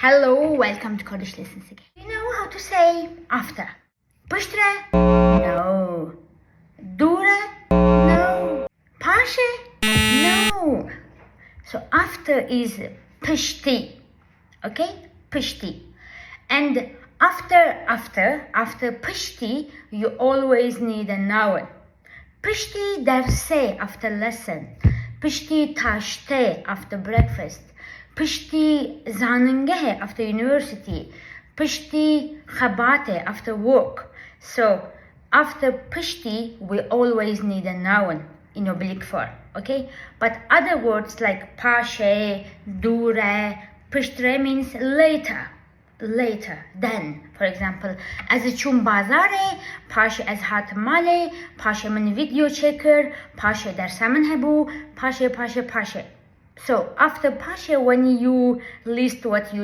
Hello, welcome to Kurdish Lessons again. You know how to say after? Piştre? No. Dure? No. Pashe? No. So after is piştî. Okay? Piştî. And after piştî, you always need a noun. Piştî derse after lesson. Piştî taşte after breakfast. Piştî zanıngehe after university. Piştî khabate after work. So after piştî, we always need a noun in oblique form. Okay? But other words like pashe, dure, piştre means later, then. For example, az çum bazare, paşe az hat male, paşe min video checker, paşe dersamin hebu, paşe. So after paşe, when you list what you